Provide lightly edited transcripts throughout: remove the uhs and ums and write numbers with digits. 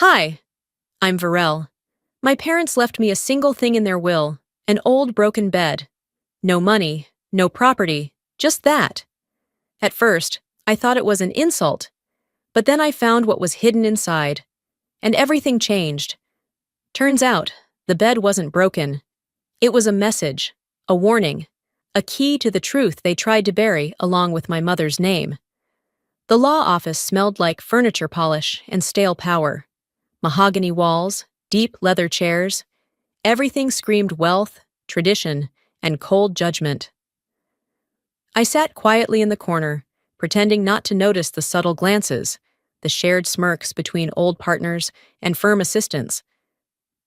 Hi, I'm Varel. My parents left me a single thing in their will, an old broken bed. No money, no property, just that. At first, I thought it was an insult, but then I found what was hidden inside, and everything changed. Turns out, the bed wasn't broken. It was a message, a warning, a key to the truth they tried to bury along with my mother's name. The law office smelled like furniture polish and stale power. Mahogany walls, deep leather chairs, everything screamed wealth, tradition, and cold judgment. I sat quietly in the corner, pretending not to notice the subtle glances, the shared smirks between old partners and firm assistants.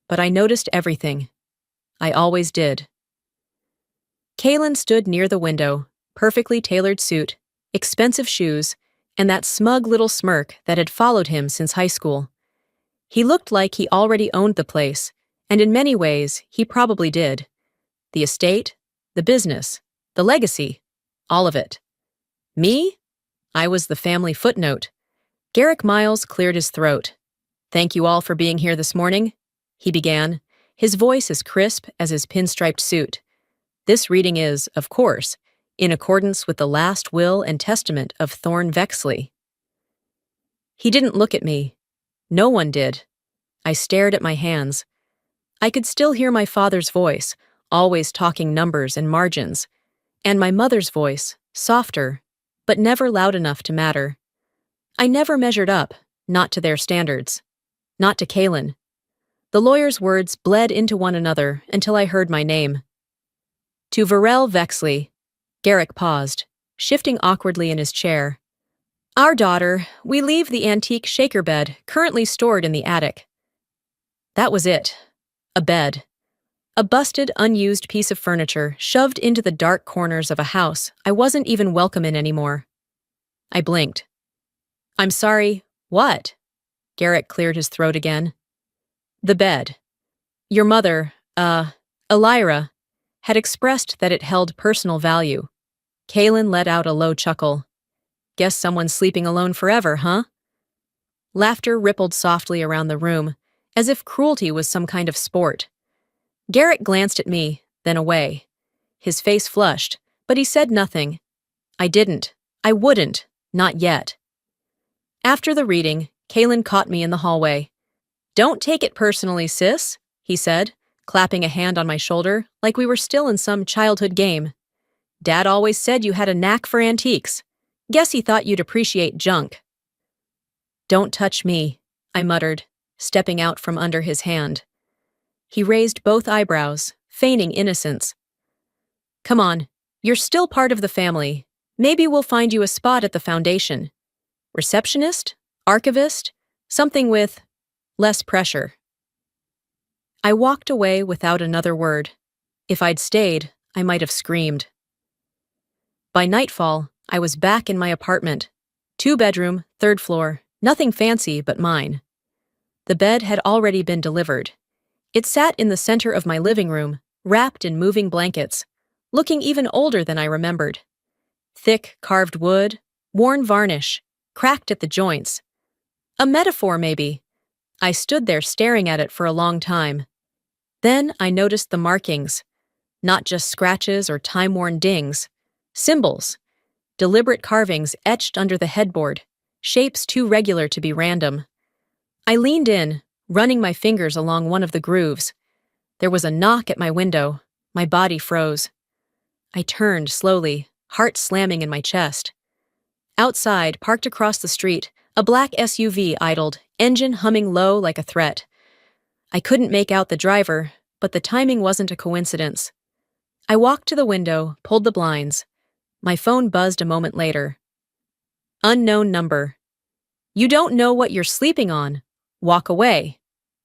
But I noticed everything. I always did. Kalen stood near the window, perfectly tailored suit, expensive shoes, and that smug little smirk that had followed him since high school. He looked like he already owned the place, and in many ways, he probably did. The estate, the business, the legacy, all of it. Me? I was the family footnote. Garrick Miles cleared his throat. "Thank you all for being here this morning," he began, his voice as crisp as his pinstriped suit. "This reading is, of course, in accordance with the last will and testament of Thorne Vexley." He didn't look at me. No one did. I stared at my hands. I could still hear my father's voice, always talking numbers and margins, and my mother's voice, softer, but never loud enough to matter. I never measured up, not to their standards. Not to Kalen. The lawyer's words bled into one another until I heard my name. To Varel Vexley. Garrick paused, shifting awkwardly in his chair. "Our daughter, we leave the antique shaker bed currently stored in the attic." That was it. A bed. A busted, unused piece of furniture shoved into the dark corners of a house I wasn't even welcome in anymore. I blinked. "I'm sorry, what?" Garrick cleared his throat again. "The bed. Your mother, Elira, had expressed that it held personal value." Kalen let out a low chuckle. "Guess someone's sleeping alone forever, huh?" Laughter rippled softly around the room, as if cruelty was some kind of sport. Garrick glanced at me, then away. His face flushed, but he said nothing. I didn't. I wouldn't. Not yet. After the reading, Kalen caught me in the hallway. "Don't take it personally, sis," he said, clapping a hand on my shoulder like we were still in some childhood game. "Dad always said you had a knack for antiques. Guess he thought you'd appreciate junk." "Don't touch me," I muttered, stepping out from under his hand. He raised both eyebrows, feigning innocence. "Come on, you're still part of the family. Maybe we'll find you a spot at the foundation. Receptionist? Archivist? Something with less pressure." I walked away without another word. If I'd stayed, I might have screamed. By nightfall, I was back in my apartment. 2-bedroom, 3rd floor, nothing fancy but mine. The bed had already been delivered. It sat in the center of my living room, wrapped in moving blankets, looking even older than I remembered. Thick, carved wood, worn varnish, cracked at the joints. A metaphor, maybe. I stood there staring at it for a long time. Then I noticed the markings. Not just scratches or time-worn dings. Symbols. Deliberate carvings etched under the headboard. Shapes too regular to be random. I leaned in, running my fingers along one of the grooves. There was a knock at my window. My body froze. I turned slowly, heart slamming in my chest. Outside, parked across the street, a black SUV idled, engine humming low like a threat. I couldn't make out the driver, but the timing wasn't a coincidence. I walked to the window, pulled the blinds. My phone buzzed a moment later. Unknown number. "You don't know what you're sleeping on. Walk away."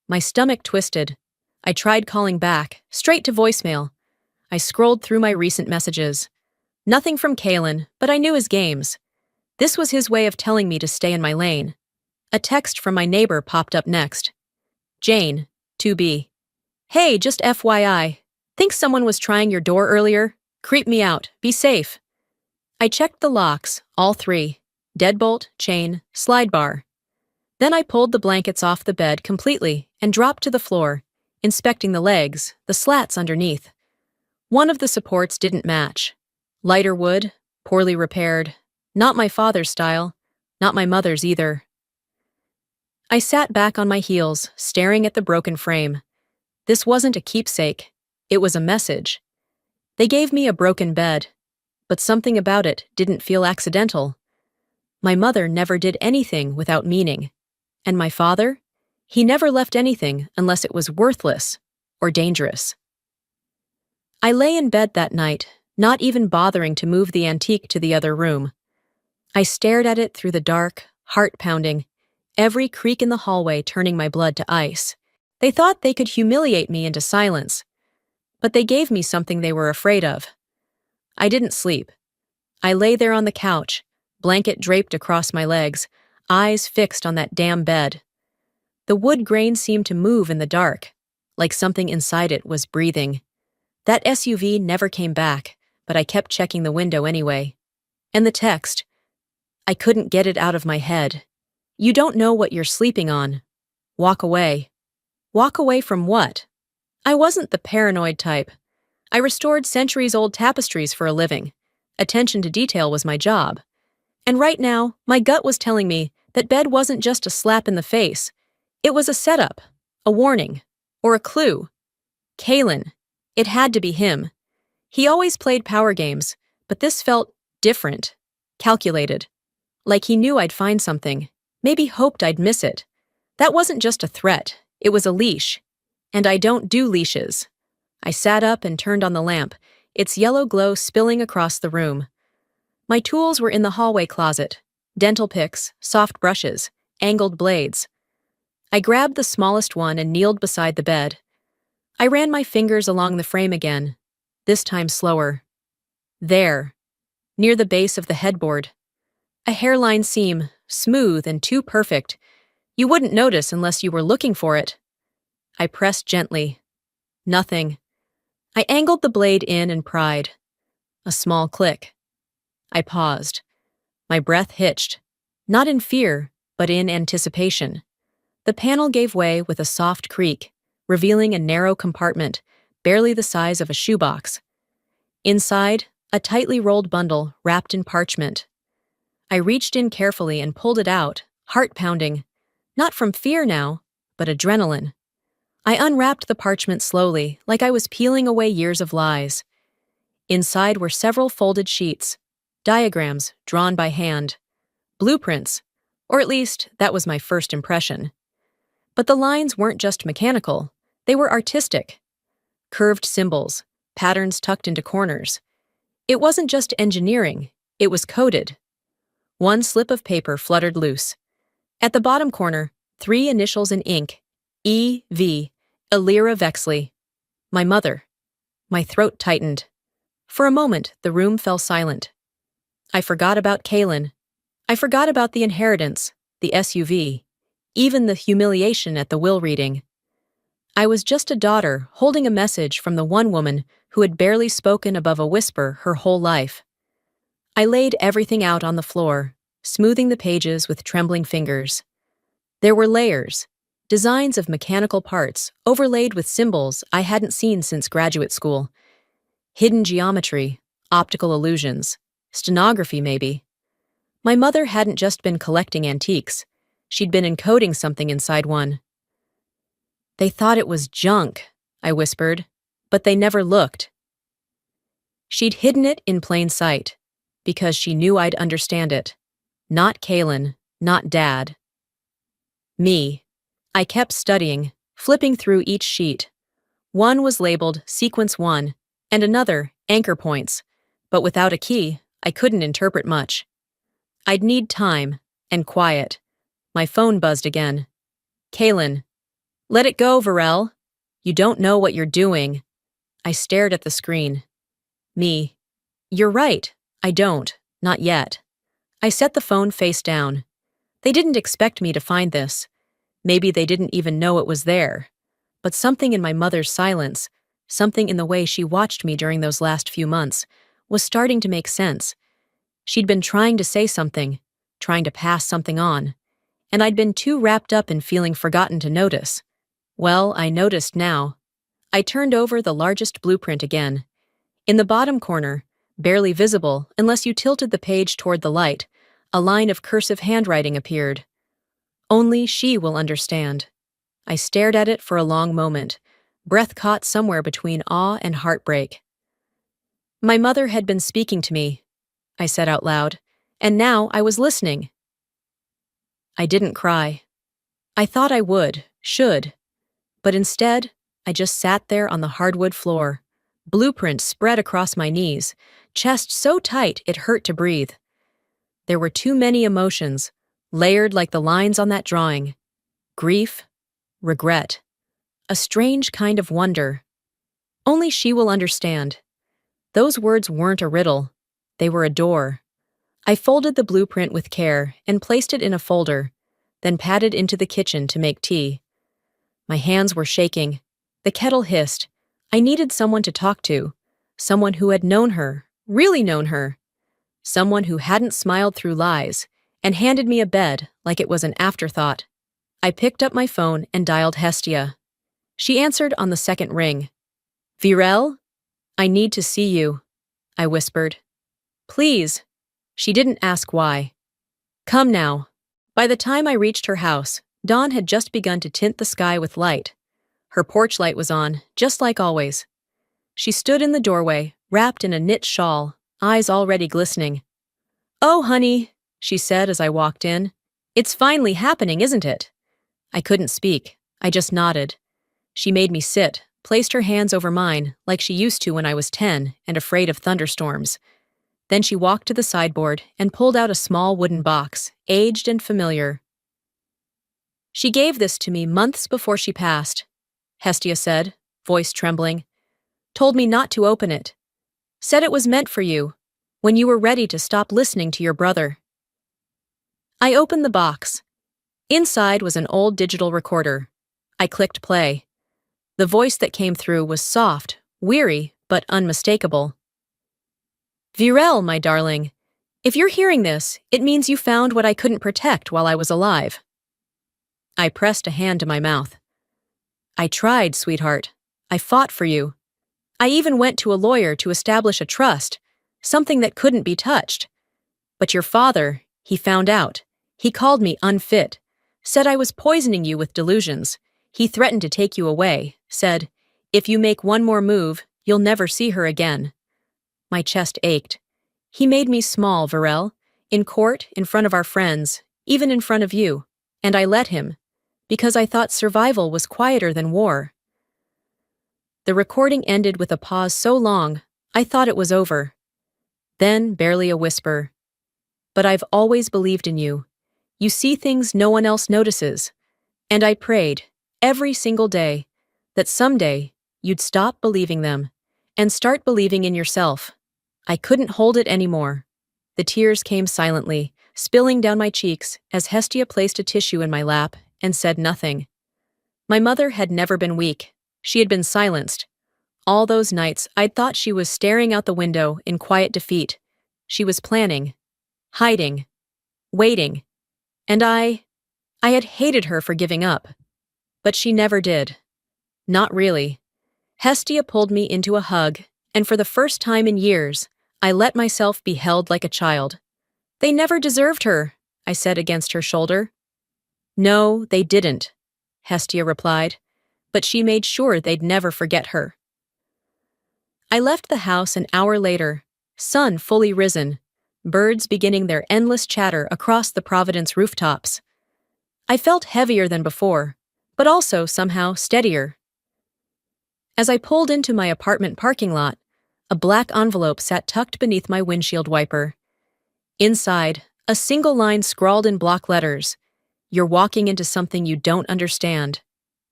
My stomach twisted. I tried calling back, straight to voicemail. I scrolled through my recent messages. Nothing from Kalen, but I knew his games. This was his way of telling me to stay in my lane. A text from my neighbor popped up next. Jane, 2B. "Hey, just FYI. Think someone was trying your door earlier? Creep me out. Be safe." I checked the locks, all 3. Deadbolt, chain, slide bar. Then I pulled the blankets off the bed completely and dropped to the floor, inspecting the legs, the slats underneath. One of the supports didn't match. Lighter wood, poorly repaired, not my father's style, not my mother's either. I sat back on my heels, staring at the broken frame. This wasn't a keepsake, it was a message. They gave me a broken bed, but something about it didn't feel accidental. My mother never did anything without meaning. And my father? He never left anything unless it was worthless or dangerous. I lay in bed that night, not even bothering to move the antique to the other room. I stared at it through the dark, heart pounding, every creak in the hallway turning my blood to ice. They thought they could humiliate me into silence, but they gave me something they were afraid of. I didn't sleep. I lay there on the couch, blanket draped across my legs, eyes fixed on that damn bed. The wood grain seemed to move in the dark, like something inside it was breathing. That SUV never came back, but I kept checking the window anyway. And the text. I couldn't get it out of my head. You don't know what you're sleeping on. Walk away. Walk away from what? I wasn't the paranoid type. I restored centuries-old tapestries for a living. Attention to detail was my job. And right now, my gut was telling me that bed wasn't just a slap in the face. It was a setup, a warning, or a clue. Kalen. It had to be him. He always played power games, but this felt different, calculated. Like he knew I'd find something, maybe hoped I'd miss it. That wasn't just a threat, it was a leash. And I don't do leashes. I sat up and turned on the lamp, its yellow glow spilling across the room. My tools were in the hallway closet. Dental picks, soft brushes, angled blades. I grabbed the smallest one and kneeled beside the bed. I ran my fingers along the frame again, this time slower. There, near the base of the headboard. A hairline seam, smooth and too perfect. You wouldn't notice unless you were looking for it. I pressed gently. Nothing. I angled the blade in and pried. A small click. I paused. My breath hitched, not in fear, but in anticipation. The panel gave way with a soft creak, revealing a narrow compartment, barely the size of a shoebox. Inside, a tightly rolled bundle wrapped in parchment. I reached in carefully and pulled it out, heart pounding, not from fear now, but adrenaline. I unwrapped the parchment slowly, like I was peeling away years of lies. Inside were several folded sheets, diagrams drawn by hand, blueprints, or at least that was my first impression. But the lines weren't just mechanical, they were artistic. Curved symbols, patterns tucked into corners. It wasn't just engineering, it was coded. One slip of paper fluttered loose. At the bottom corner, 3 initials in ink, E.V., Elira Vexley. My mother. My throat tightened. For a moment, the room fell silent. I forgot about Kalen. I forgot about the inheritance, the SUV, even the humiliation at the will reading. I was just a daughter holding a message from the one woman who had barely spoken above a whisper her whole life. I laid everything out on the floor, smoothing the pages with trembling fingers. There were layers, designs of mechanical parts overlaid with symbols I hadn't seen since graduate school. Hidden geometry, optical illusions, stenography maybe. My mother hadn't just been collecting antiques. She'd been encoding something inside one. They thought it was junk, I whispered, but they never looked. She'd hidden it in plain sight, because she knew I'd understand it. Not Kalen, not Dad. Me. I kept studying, flipping through each sheet. One was labeled Sequence 1, and another, Anchor Points, but without a key, I couldn't interpret much. I'd need time, and quiet. My phone buzzed again. Kalen. Let it go, Varel. You don't know what you're doing. I stared at the screen. Me. You're right. I don't. Not yet. I set the phone face down. They didn't expect me to find this. Maybe they didn't even know it was there. But something in my mother's silence, something in the way she watched me during those last few months, was starting to make sense. She'd been trying to say something, trying to pass something on. and I'd been too wrapped up in feeling forgotten to notice. Well, I noticed now. I turned over the largest blueprint again. In the bottom corner, barely visible unless you tilted the page toward the light, a line of cursive handwriting appeared. Only she will understand. I stared at it for a long moment, breath caught somewhere between awe and heartbreak. My mother had been speaking to me, I said out loud, and now I was listening. I didn't cry. I thought I would, should, but instead, I just sat there on the hardwood floor, blueprint spread across my knees, chest so tight it hurt to breathe. There were too many emotions, layered like the lines on that drawing. Grief, regret, a strange kind of wonder. Only she will understand. Those words weren't a riddle. They were a door. I folded the blueprint with care and placed it in a folder, then padded into the kitchen to make tea. My hands were shaking. The kettle hissed. I needed someone to talk to, someone who had known her, really known her, someone who hadn't smiled through lies and handed me a bed like it was an afterthought. I picked up my phone and dialed Hestia. She answered on the second ring. "Virel? I need to see you," I whispered. "Please." She didn't ask why. "Come now." By the time I reached her house, dawn had just begun to tint the sky with light. Her porch light was on, just like always. She stood in the doorway, wrapped in a knit shawl, eyes already glistening. "Oh, honey," she said as I walked in. "It's finally happening, isn't it?" I couldn't speak. I just nodded. She made me sit, placed her hands over mine, like she used to when I was 10 and afraid of thunderstorms. Then she walked to the sideboard and pulled out a small wooden box, aged and familiar. "She gave this to me months before she passed," Hestia said, voice trembling. "Told me not to open it. Said it was meant for you, when you were ready to stop listening to your brother." I opened the box. Inside was an old digital recorder. I clicked play. The voice that came through was soft, weary, but unmistakable. "Virel, my darling, if you're hearing this, it means you found what I couldn't protect while I was alive." I pressed a hand to my mouth. "I tried, sweetheart. I fought for you. I even went to a lawyer to establish a trust, something that couldn't be touched. But your father, he found out. He called me unfit, said I was poisoning you with delusions. He threatened to take you away, said, if you make one more move, you'll never see her again." My chest ached. He made me small, Virel, in court, in front of our friends, even in front of you. And I let him, because I thought survival was quieter than war. The recording ended with a pause so long, I thought it was over. Then, barely a whisper. "But I've always believed in you. You see things no one else notices. And I prayed, every single day, that someday you'd stop believing them and start believing in yourself." I couldn't hold it anymore. The tears came silently, spilling down my cheeks as Hestia placed a tissue in my lap and said nothing. My mother had never been weak. She had been silenced. All those nights, I'd thought she was staring out the window in quiet defeat. She was planning, hiding, waiting. And I had hated her for giving up. But she never did. Not really. Hestia pulled me into a hug, and for the first time in years, I let myself be held like a child. "They never deserved her," I said against her shoulder. "No, they didn't," Hestia replied, but she made sure they'd never forget her. I left the house an hour later, sun fully risen, birds beginning their endless chatter across the Providence rooftops. I felt heavier than before, but also somehow steadier. As I pulled into my apartment parking lot, a black envelope sat tucked beneath my windshield wiper. Inside, a single line scrawled in block letters. "You're walking into something you don't understand.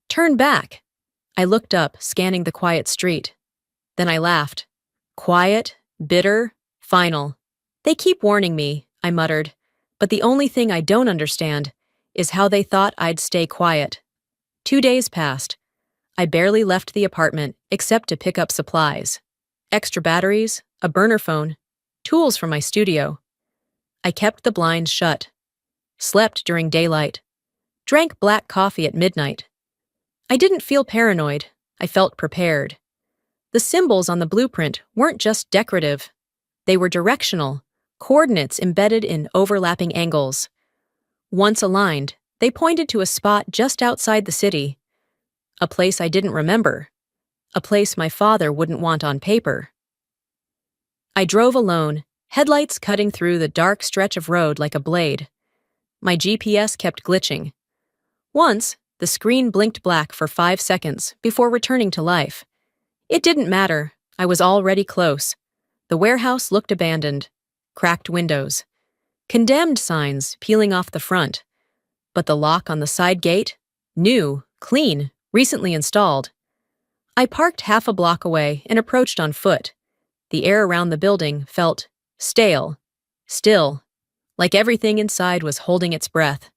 Turn back." I looked up, scanning the quiet street. Then I laughed. "Quiet, bitter, final. They keep warning me," I muttered, "but the only thing I don't understand is how they thought I'd stay quiet." 2 days passed. I barely left the apartment except to pick up supplies. Extra batteries, a burner phone, tools from my studio. I kept the blinds shut. Slept during daylight, drank black coffee at midnight. I didn't feel paranoid. I felt prepared. The symbols on the blueprint weren't just decorative. They were directional, coordinates embedded in overlapping angles. Once aligned, they pointed to a spot just outside the city. A place I didn't remember. A place my father wouldn't want on paper. I drove alone, headlights cutting through the dark stretch of road like a blade. My GPS kept glitching. Once, the screen blinked black for 5 seconds before returning to life. It didn't matter. I was already close. The warehouse looked abandoned. Cracked windows. Condemned signs peeling off the front. But the lock on the side gate? New, clean, recently installed. I parked half a block away and approached on foot. The air around the building felt stale, still, like everything inside was holding its breath.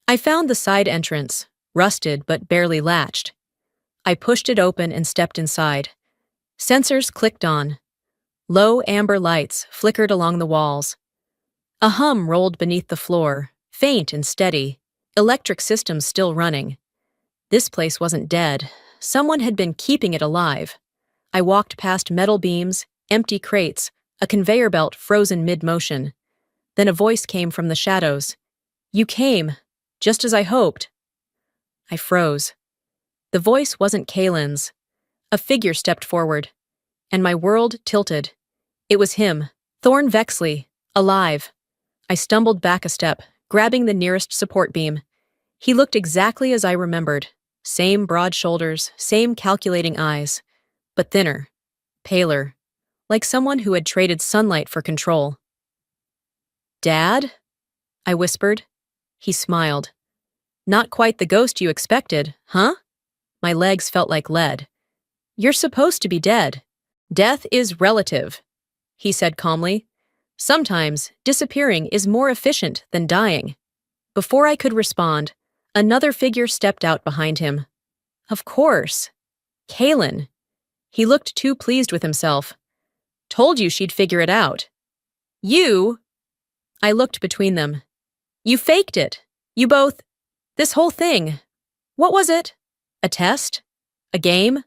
I found the side entrance, rusted but barely latched. I pushed it open and stepped inside. Sensors clicked on. Low amber lights flickered along the walls. A hum rolled beneath the floor, faint and steady, electric systems still running. This place wasn't dead. Someone had been keeping it alive. I walked past metal beams, empty crates, a conveyor belt frozen mid-motion. Then a voice came from the shadows. "You came, just as I hoped." I froze. The voice wasn't Kaylin's. A figure stepped forward, and my world tilted. It was him, Thorn Vexley, alive. I stumbled back a step, grabbing the nearest support beam. He looked exactly as I remembered. Same broad shoulders, same calculating eyes, but thinner, paler, like someone who had traded sunlight for control. "Dad?" I whispered. He smiled. "Not quite the ghost you expected, huh?" My legs felt like lead. "You're supposed to be dead. Death is relative," he said calmly. "Sometimes disappearing is more efficient than dying." Before I could respond, another figure stepped out behind him. Of course. Kaylin. He looked too pleased with himself. "Told you she'd figure it out." "You?" I looked between them. "You faked it. You both. This whole thing. What was it? A test? A game?"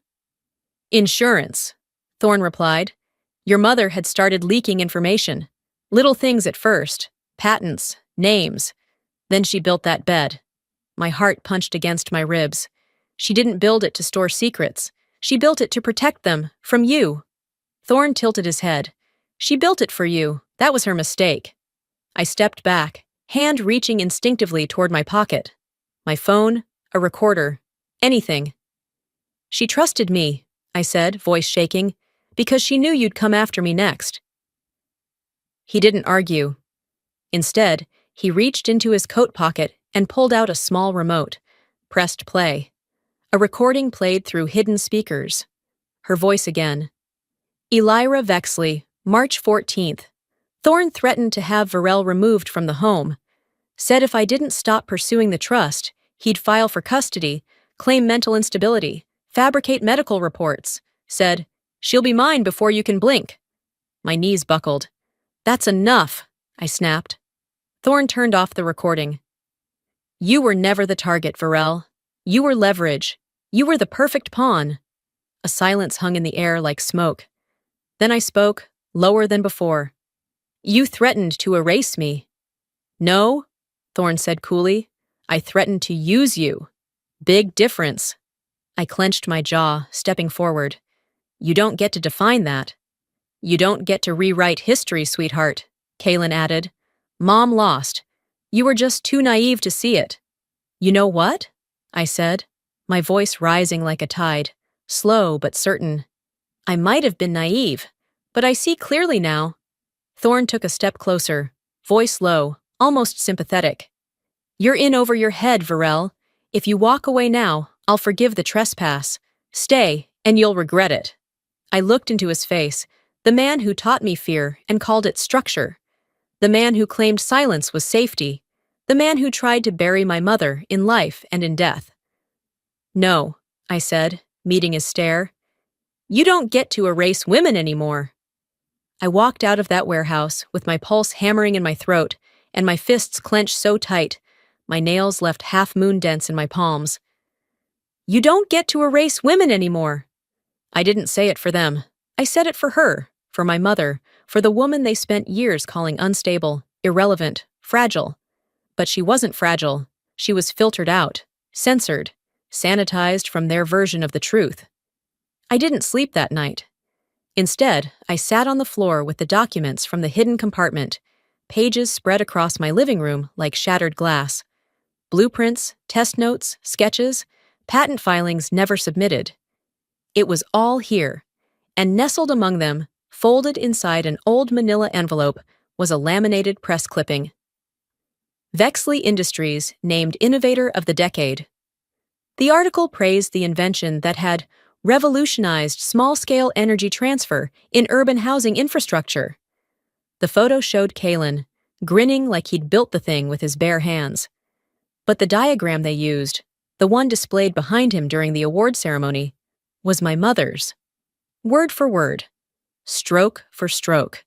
"Insurance," Thorne replied. "Your mother had started leaking information. Little things at first. Patents, names. Then she built that bed." My heart punched against my ribs. She didn't build it to store secrets. She built it to protect them from you. Thorne tilted his head. "She built it for you. That was her mistake." I stepped back, hand reaching instinctively toward my pocket. My phone, a recorder, anything. "She trusted me," I said, voice shaking, "because she knew you'd come after me next." He didn't argue. Instead, he reached into his coat pocket and pulled out a small remote, pressed play. A recording played through hidden speakers. Her voice again. "Elira Vexley, March 14th. Thorne threatened to have Varel removed from the home. Said if I didn't stop pursuing the trust, he'd file for custody, claim mental instability, fabricate medical reports. Said, 'She'll be mine before you can blink.'" My knees buckled. "That's enough," I snapped. Thorne turned off the recording. "You were never the target, Varel. You were leverage. You were the perfect pawn." A silence hung in the air like smoke. Then I spoke, lower than before. "You threatened to erase me." "No," Thorne said coolly. "I threatened to use you. Big difference." I clenched my jaw, stepping forward. "You don't get to define that." "You don't get to rewrite history, sweetheart," Kaylin added. "Mom lost. You were just too naive to see it." "You know what?" I said, my voice rising like a tide, slow but certain. "I might have been naive, but I see clearly now." Thorne took a step closer, voice low, almost sympathetic. "You're in over your head, Varel. If you walk away now, I'll forgive the trespass. Stay, and you'll regret it." I looked into his face, the man who taught me fear and called it structure. The man who claimed silence was safety. The man who tried to bury my mother in life and in death. "No," I said, meeting his stare. "You don't get to erase women anymore." I walked out of that warehouse with my pulse hammering in my throat and my fists clenched so tight, My nails left half-moon dents in my palms. "You don't get to erase women anymore." I didn't say it for them. I said it for her, for my mother, for the woman they spent years calling unstable, irrelevant, fragile. But she wasn't fragile. She was filtered out, censored, sanitized from their version of the truth. I didn't sleep that night. Instead, I sat on the floor with the documents from the hidden compartment, pages spread across my living room like shattered glass. Blueprints, test notes, sketches, patent filings never submitted. It was all here, and nestled among them, folded inside an old manila envelope, was a laminated press clipping. Vexley Industries named Innovator of the Decade. The article praised the invention that had revolutionized small-scale energy transfer in urban housing infrastructure. The photo showed Kalen, grinning like he'd built the thing with his bare hands. But the diagram they used, the one displayed behind him during the award ceremony, was my mother's. Word for word. Stroke for stroke.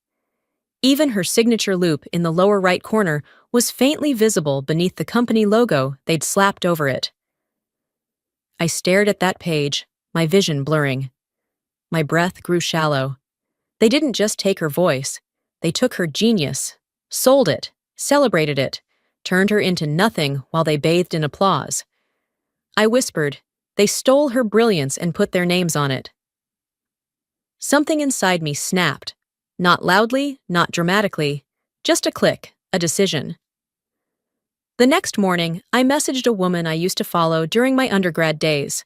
Even her signature loop in the lower right corner was faintly visible beneath the company logo they'd slapped over it. I stared at that page, my vision blurring. My breath grew shallow. They didn't just take her voice. They took her genius, sold it, celebrated it, turned her into nothing while they bathed in applause. I whispered, they stole her brilliance and put their names on it. Something inside me snapped. Not loudly, not dramatically, just a click, a decision. The next morning, I messaged a woman I used to follow during my undergrad days.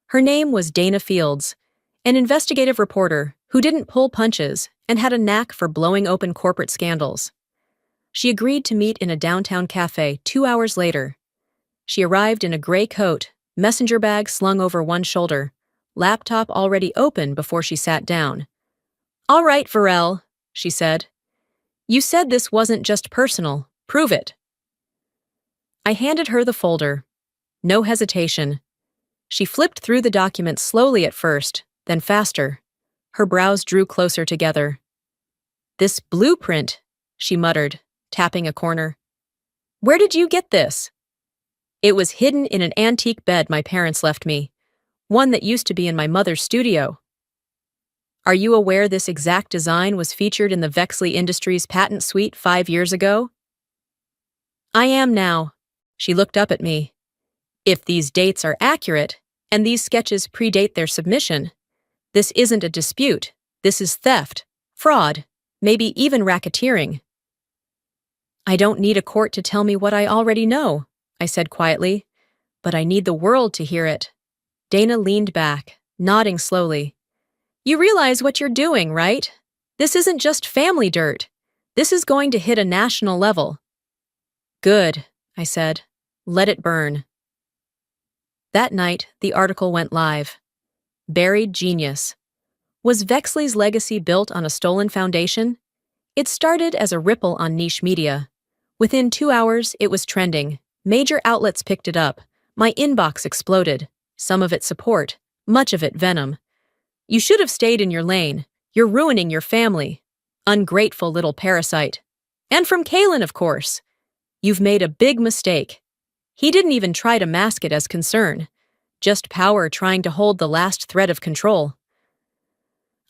Her name was Dana Fields, an investigative reporter who didn't pull punches and had a knack for blowing open corporate scandals. She agreed to meet in a downtown cafe 2 hours later. She arrived in a gray coat, messenger bag slung over one shoulder, laptop already open before she sat down. "All right, Varel," she said. "You said this wasn't just personal. Prove it." I handed her the folder. No hesitation. She flipped through the document slowly at first, then faster. Her brows drew closer together. "This blueprint," she muttered, tapping a corner. "Where did you get this?" It was hidden in an antique bed my parents left me, one that used to be in my mother's studio. "Are you aware this exact design was featured in the Vexley Industries patent suite 5 years ago?" "I am now." She looked up at me. "If these dates are accurate, and these sketches predate their submission, this isn't a dispute. This is theft, fraud, maybe even racketeering." "I don't need a court to tell me what I already know," I said quietly, "but I need the world to hear it." Dana leaned back, nodding slowly. "You realize what you're doing, right? This isn't just family dirt. This is going to hit a national level." "Good," I said. "Let it burn." That night, the article went live. Buried genius. Was Vexley's legacy built on a stolen foundation? It started as a ripple on niche media. Within 2 hours, it was trending. Major outlets picked it up. My inbox exploded. Some of it support, much of it venom. "You should have stayed in your lane. You're ruining your family. Ungrateful little parasite." And from Kalen, of course. "You've made a big mistake." He didn't even try to mask it as concern. Just power trying to hold the last thread of control.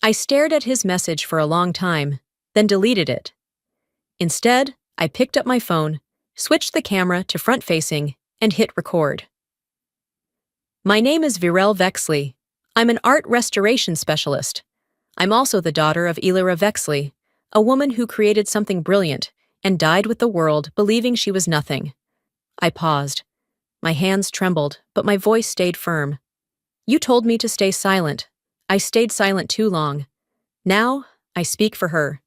I stared at his message for a long time, then deleted it. Instead, I picked up my phone, switched the camera to front-facing, and hit record. "My name is Virel Vexley. I'm an art restoration specialist. I'm also the daughter of Elira Vexley, a woman who created something brilliant and died with the world believing she was nothing." I paused. My hands trembled, but my voice stayed firm. "You told me to stay silent. I stayed silent too long. Now, I speak for her."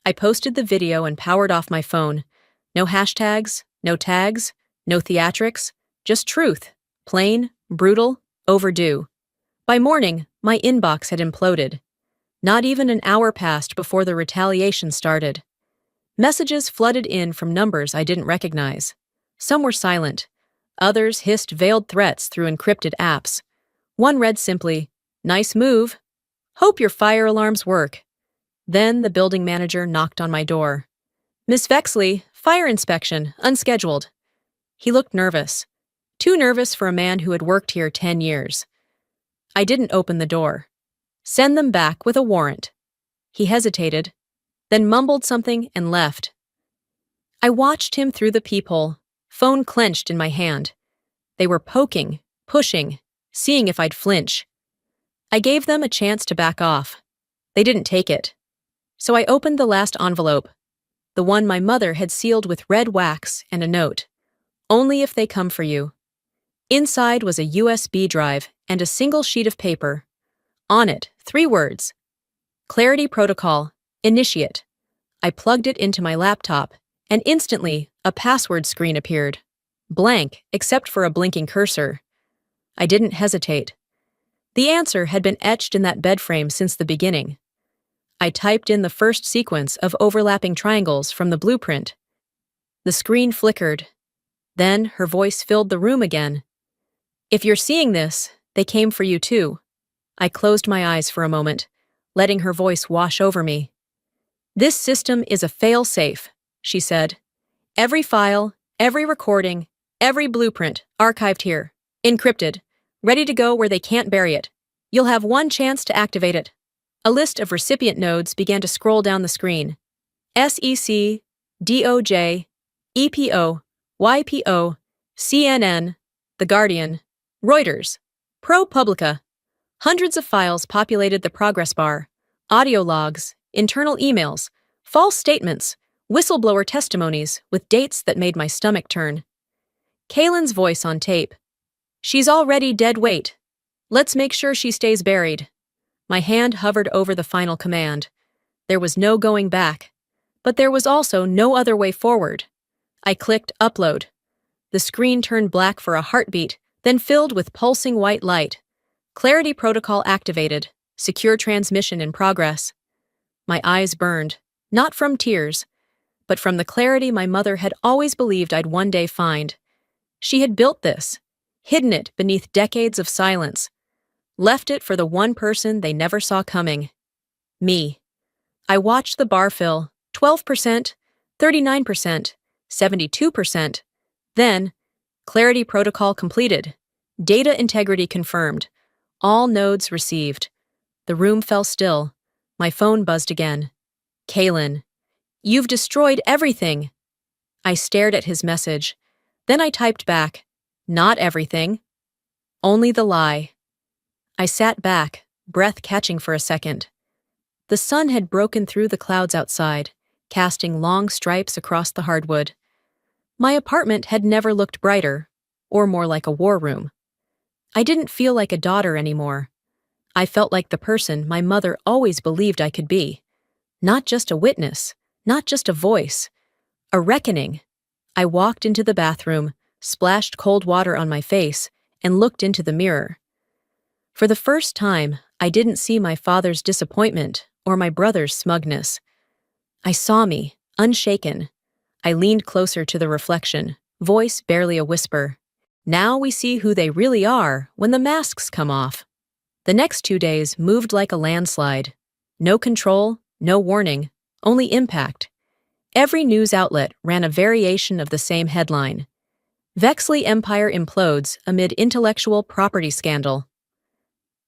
I posted the video and powered off my phone. No hashtags, no tags, no theatrics, just truth. Plain, brutal, overdue. By morning, my inbox had imploded. Not even an hour passed before the retaliation started. Messages flooded in from numbers I didn't recognize. Some were silent. Others hissed veiled threats through encrypted apps. One read simply, "Nice move. Hope your fire alarms work." Then the building manager knocked on my door. "Miss Vexley, fire inspection, unscheduled." He looked nervous. Too nervous for a man who had worked here 10 years. I didn't open the door. Send them back with a warrant. He hesitated, then mumbled something and left. I watched him through the peephole, phone clenched in my hand. They were poking, pushing, seeing if I'd flinch. I gave them a chance to back off. They didn't take it. So I opened the last envelope, the one my mother had sealed with red wax and a note. Only if they come for you. Inside was a USB drive and a single sheet of paper. On it, 3 words. Clarity Protocol, Initiate. I plugged it into my laptop, and instantly, a password screen appeared. Blank, except for a blinking cursor. I didn't hesitate. The answer had been etched in that bed frame since the beginning. I typed in the first sequence of overlapping triangles from the blueprint. The screen flickered. Then her voice filled the room again. If you're seeing this, they came for you too. I closed my eyes for a moment, letting her voice wash over me. This system is a fail-safe, she said. Every file, every recording, every blueprint archived here, encrypted, ready to go where they can't bury it. You'll have one chance to activate it. A list of recipient nodes began to scroll down the screen. SEC, DOJ, EPO, YPO, CNN, The Guardian, Reuters, ProPublica. Hundreds of files populated the progress bar. Audio logs, internal emails, false statements, whistleblower testimonies with dates that made my stomach turn. Kaylin's voice on tape. She's already dead weight. Let's make sure she stays buried. My hand hovered over the final command. There was no going back. But there was also no other way forward. I clicked Upload. The screen turned black for a heartbeat, then filled with pulsing white light. Clarity Protocol activated. Secure transmission in progress. My eyes burned, not from tears, but from the clarity my mother had always believed I'd one day find. She had built this, hidden it beneath decades of silence, left it for the one person they never saw coming. Me. I watched the bar fill, 12%, 39%, 72%. Then, Clarity Protocol completed. Data integrity confirmed. All nodes received. The room fell still. My phone buzzed again. Kaylin, you've destroyed everything. I stared at his message. Then I typed back, not everything. Only the lie. I sat back, breath catching for a second. The sun had broken through the clouds outside, casting long stripes across the hardwood. My apartment had never looked brighter, or more like a war room. I didn't feel like a daughter anymore. I felt like the person my mother always believed I could be. Not just a witness, not just a voice. A reckoning. I walked into the bathroom, splashed cold water on my face, and looked into the mirror. For the first time, I didn't see my father's disappointment or my brother's smugness. I saw me, unshaken. I leaned closer to the reflection, voice barely a whisper. Now we see who they really are when the masks come off. The next 2 days moved like a landslide. No control, no warning, only impact. Every news outlet ran a variation of the same headline. Vexley Empire implodes amid intellectual property scandal.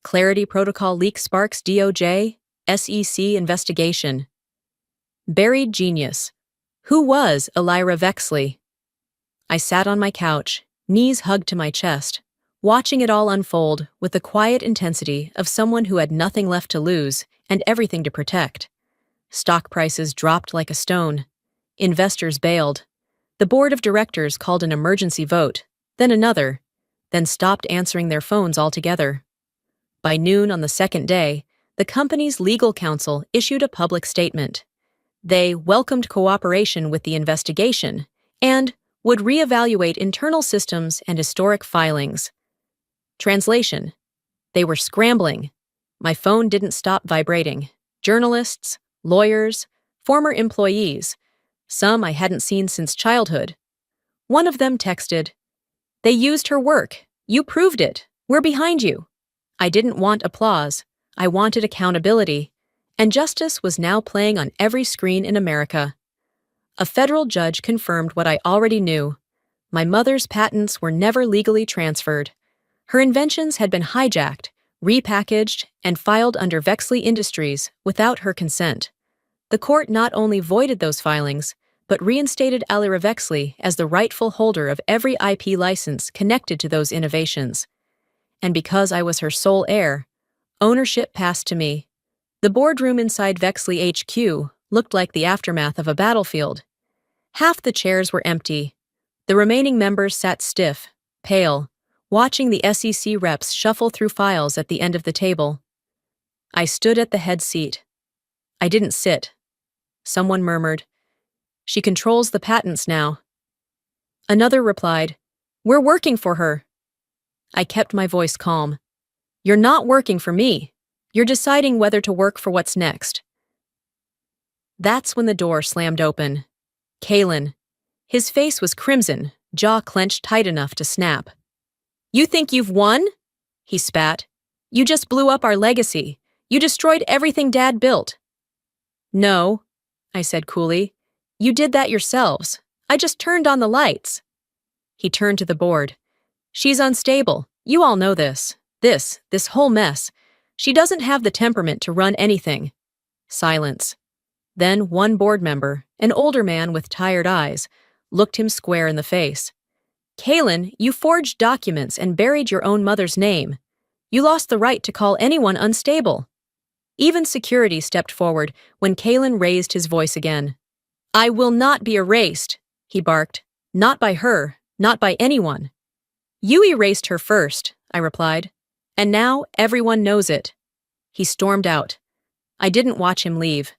Clarity Protocol leak sparks DOJ, SEC investigation. Buried genius. Who was Elira Vexley? I sat on my couch, knees hugged to my chest, watching it all unfold with the quiet intensity of someone who had nothing left to lose and everything to protect. Stock prices dropped like a stone. Investors bailed. The board of directors called an emergency vote, then another, then stopped answering their phones altogether. By noon on the second day, the company's legal counsel issued a public statement. They welcomed cooperation with the investigation and would reevaluate internal systems and historic filings. Translation. They were scrambling. My phone didn't stop vibrating. Journalists, lawyers, former employees, some I hadn't seen since childhood. One of them texted, "They used her work. You proved it. We're behind you." I didn't want applause. I wanted accountability. And justice was now playing on every screen in America. A federal judge confirmed what I already knew. My mother's patents were never legally transferred. Her inventions had been hijacked, repackaged, and filed under Vexley Industries without her consent. The court not only voided those filings, but reinstated Alira Vexley as the rightful holder of every IP license connected to those innovations. And because I was her sole heir, ownership passed to me. The boardroom inside Vexley HQ looked like the aftermath of a battlefield. Half the chairs were empty. The remaining members sat stiff, pale, watching the SEC reps shuffle through files at the end of the table. I stood at the head seat. I didn't sit. Someone murmured, "She controls the patents now." Another replied, "We're working for her." I kept my voice calm. "You're not working for me. You're deciding whether to work for what's next." That's when the door slammed open. Kalen. His face was crimson, jaw clenched tight enough to snap. "You think you've won?" he spat. "You just blew up our legacy. You destroyed everything Dad built." "No," I said coolly. "You did that yourselves. I just turned on the lights." He turned to the board. "She's unstable. You all know this. This whole mess. She doesn't have the temperament to run anything." Silence. Then one board member, an older man with tired eyes, looked him square in the face. "Kalen, you forged documents and buried your own mother's name. You lost the right to call anyone unstable." Even security stepped forward when Kalen raised his voice again. "I will not be erased," he barked. "Not by her, not by anyone." "You erased her first," I replied. "And now everyone knows it." He stormed out. I didn't watch him leave.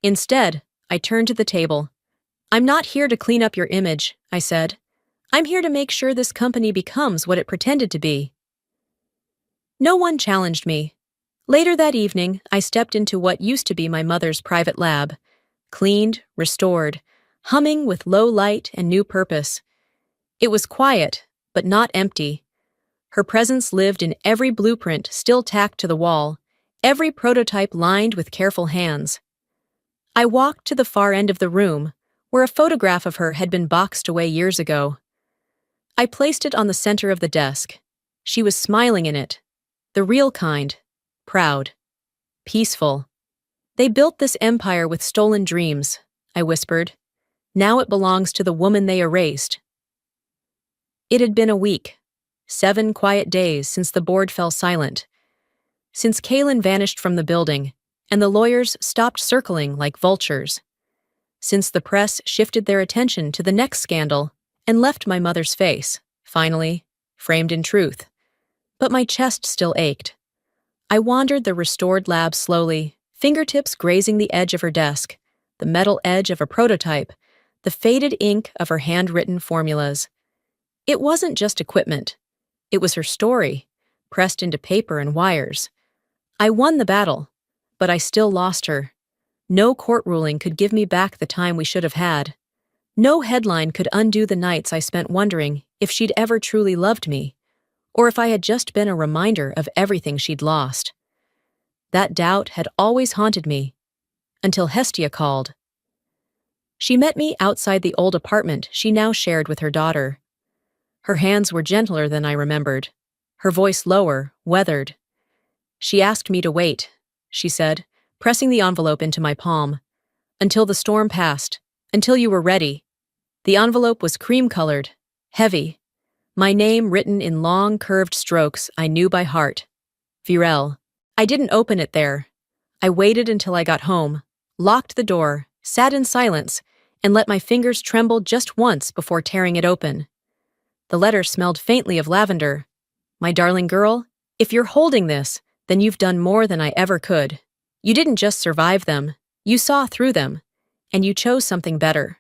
Instead, I turned to the table. "I'm not here to clean up your image," I said. "I'm here to make sure this company becomes what it pretended to be." No one challenged me. Later that evening, I stepped into what used to be my mother's private lab. Cleaned, restored, humming with low light and new purpose. It was quiet, but not empty. Her presence lived in every blueprint still tacked to the wall, every prototype lined with careful hands. I walked to the far end of the room, where a photograph of her had been boxed away years ago. I placed it on the center of the desk. She was smiling in it. The real kind. Proud. Peaceful. "They built this empire with stolen dreams," I whispered. "Now it belongs to the woman they erased." It had been a week. 7 quiet days since the board fell silent. Since Kalen vanished from the building, and the lawyers stopped circling like vultures. Since the press shifted their attention to the next scandal and left my mother's face, finally, framed in truth. But my chest still ached. I wandered the restored lab slowly, fingertips grazing the edge of her desk, the metal edge of a prototype, the faded ink of her handwritten formulas. It wasn't just equipment. It was her story, pressed into paper and wires. I won the battle, but I still lost her. No court ruling could give me back the time we should have had. No headline could undo the nights I spent wondering if she'd ever truly loved me, or if I had just been a reminder of everything she'd lost. That doubt had always haunted me, until Hestia called. She met me outside the old apartment she now shared with her daughter. Her hands were gentler than I remembered, her voice lower, weathered. "She asked me to wait," she said, pressing the envelope into my palm. "Until the storm passed, until you were ready." The envelope was cream-colored, heavy. My name written in long, curved strokes I knew by heart. Virel. I didn't open it there. I waited until I got home, locked the door, sat in silence, and let my fingers tremble just once before tearing it open. The letter smelled faintly of lavender. "My darling girl, if you're holding this, then you've done more than I ever could. You didn't just survive them, you saw through them, and you chose something better.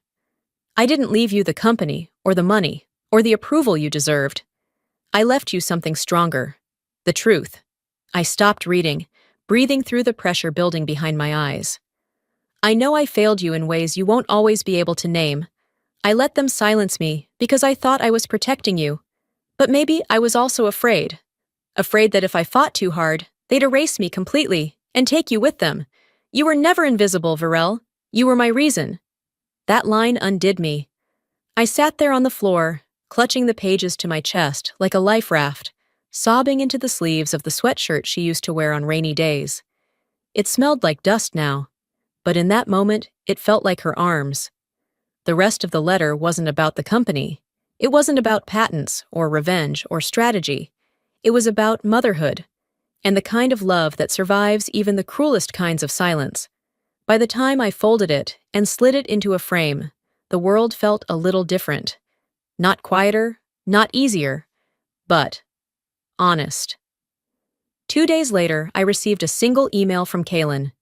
I didn't leave you the company, or the money, or the approval you deserved. I left you something stronger. The truth." I stopped reading, breathing through the pressure building behind my eyes. "I know I failed you in ways you won't always be able to name. I let them silence me because I thought I was protecting you. But maybe I was also afraid. Afraid that if I fought too hard, they'd erase me completely and take you with them. You were never invisible, Virel. You were my reason." That line undid me. I sat there on the floor, clutching the pages to my chest like a life raft, sobbing into the sleeves of the sweatshirt she used to wear on rainy days. It smelled like dust now, but in that moment, it felt like her arms. The rest of the letter wasn't about the company. It wasn't about patents or revenge or strategy. It was about motherhood and the kind of love that survives even the cruelest kinds of silence. By the time I folded it and slid it into a frame, the world felt a little different. Not quieter, not easier, but honest. 2 days later, I received a single email from Kaylin.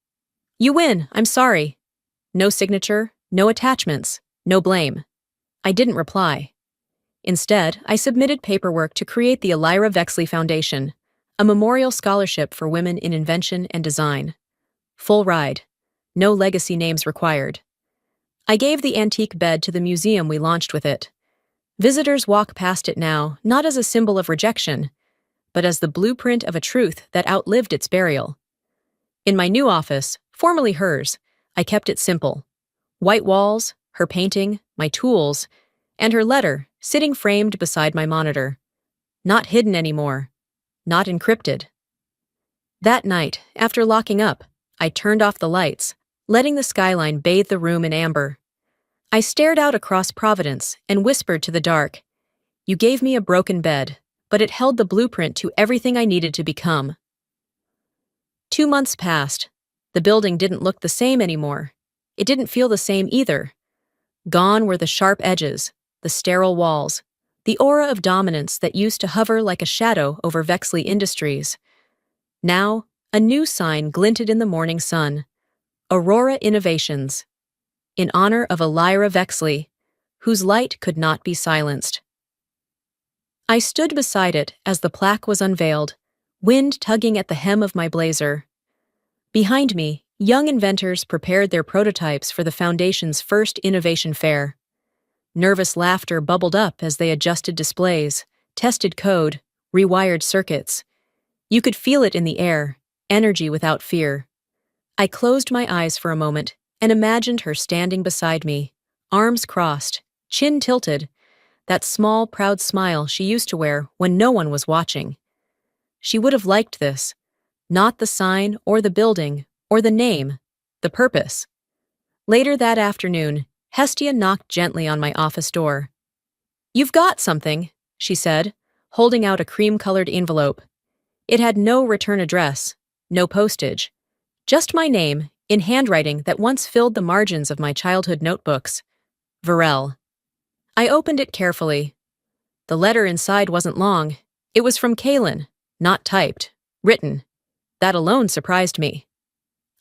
"You win, I'm sorry." No signature, no attachments, no blame. I didn't reply. Instead, I submitted paperwork to create the Elira Vexley Foundation, a memorial scholarship for women in invention and design. Full ride. No legacy names required. I gave the antique bed to the museum we launched with it. Visitors walk past it now, not as a symbol of rejection, but as the blueprint of a truth that outlived its burial. In my new office, formerly hers, I kept it simple. White walls, her painting, my tools, and her letter sitting framed beside my monitor. Not hidden anymore. Not encrypted. That night, after locking up, I turned off the lights, letting the skyline bathe the room in amber. I stared out across Providence and whispered to the dark, "You gave me a broken bed, but it held the blueprint to everything I needed to become." 2 months passed. The building didn't look the same anymore. It didn't feel the same either. Gone were the sharp edges, the sterile walls, the aura of dominance that used to hover like a shadow over Vexley Industries. Now, a new sign glinted in the morning sun. Aurora Innovations. In honor of Elira Vexley, whose light could not be silenced. I stood beside it as the plaque was unveiled, wind tugging at the hem of my blazer. Behind me, young inventors prepared their prototypes for the Foundation's first innovation fair. Nervous laughter bubbled up as they adjusted displays, tested code, rewired circuits. You could feel it in the air, energy without fear. I closed my eyes for a moment and imagined her standing beside me, arms crossed, chin tilted, that small, proud smile she used to wear when no one was watching. She would have liked this. Not the sign or the building or the name, the purpose. Later that afternoon, Hestia knocked gently on my office door. "You've got something," she said, holding out a cream-colored envelope. It had no return address, no postage, just my name, in handwriting that once filled the margins of my childhood notebooks. Varel. I opened it carefully. The letter inside wasn't long. It was from Kaylin, not typed, written. That alone surprised me.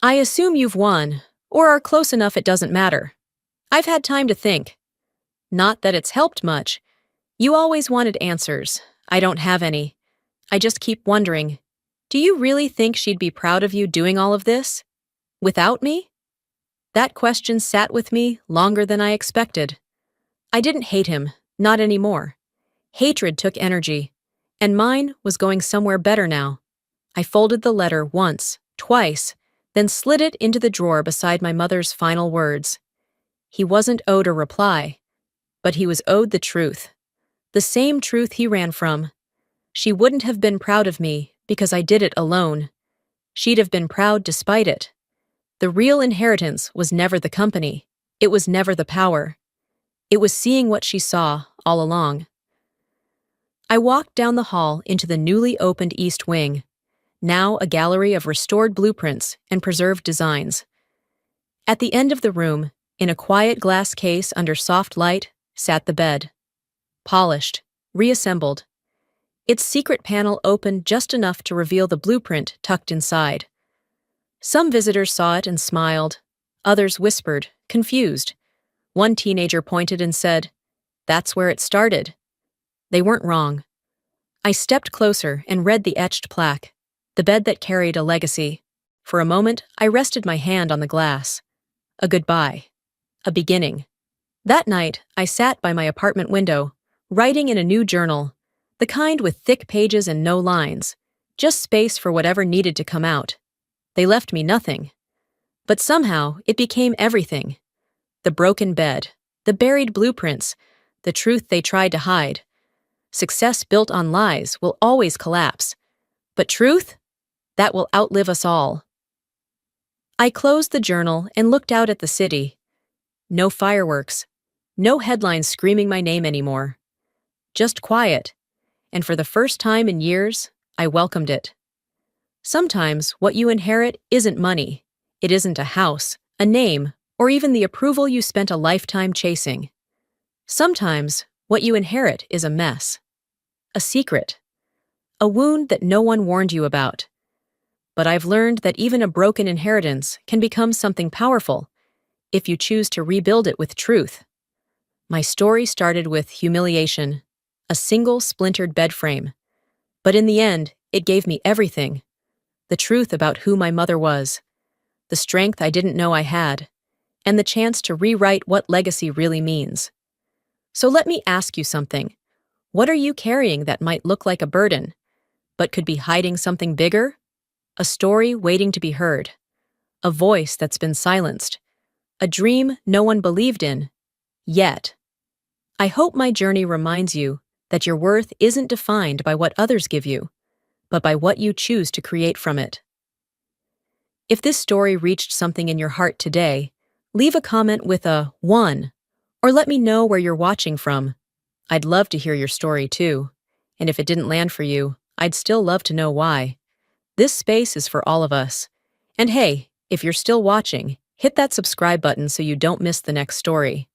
"I assume you've won, or are close enough it doesn't matter. I've had time to think. Not that it's helped much. You always wanted answers. I don't have any. I just keep wondering, do you really think she'd be proud of you doing all of this? Without me?" That question sat with me longer than I expected. I didn't hate him, not anymore. Hatred took energy, and mine was going somewhere better now. I folded the letter once, twice, then slid it into the drawer beside my mother's final words. He wasn't owed a reply, but he was owed the truth. The same truth he ran from. She wouldn't have been proud of me because I did it alone. She'd have been proud despite it. The real inheritance was never the company. It was never the power. It was seeing what she saw all along. I walked down the hall into the newly opened East Wing, now a gallery of restored blueprints and preserved designs. At the end of the room, in a quiet glass case under soft light, sat the bed. Polished, reassembled. Its secret panel opened just enough to reveal the blueprint tucked inside. Some visitors saw it and smiled. Others whispered, confused. One teenager pointed and said, "That's where it started." They weren't wrong. I stepped closer and read the etched plaque, the bed that carried a legacy. For a moment, I rested my hand on the glass. A goodbye. A beginning. That night, I sat by my apartment window, writing in a new journal, the kind with thick pages and no lines, just space for whatever needed to come out. They left me nothing. But somehow, it became everything. The broken bed, the buried blueprints, the truth they tried to hide. Success built on lies will always collapse. But truth? That will outlive us all. I closed the journal and looked out at the city. No fireworks. No headlines screaming my name anymore. Just quiet. And for the first time in years, I welcomed it. Sometimes what you inherit isn't money. It isn't a house, a name, or even the approval you spent a lifetime chasing. Sometimes what you inherit is a mess. A secret. A wound that no one warned you about. But I've learned that even a broken inheritance can become something powerful if you choose to rebuild it with truth. My story started with humiliation, a single splintered bed frame. But in the end, it gave me everything. The truth about who my mother was, the strength I didn't know I had, and the chance to rewrite what legacy really means. So let me ask you something. What are you carrying that might look like a burden, but could be hiding something bigger? A story waiting to be heard. A voice that's been silenced. A dream no one believed in, yet. I hope my journey reminds you that your worth isn't defined by what others give you, but by what you choose to create from it. If this story reached something in your heart today, leave a comment with a 1, or let me know where you're watching from. I'd love to hear your story too. And if it didn't land for you, I'd still love to know why. This space is for all of us. And hey, if you're still watching, hit that subscribe button so you don't miss the next story.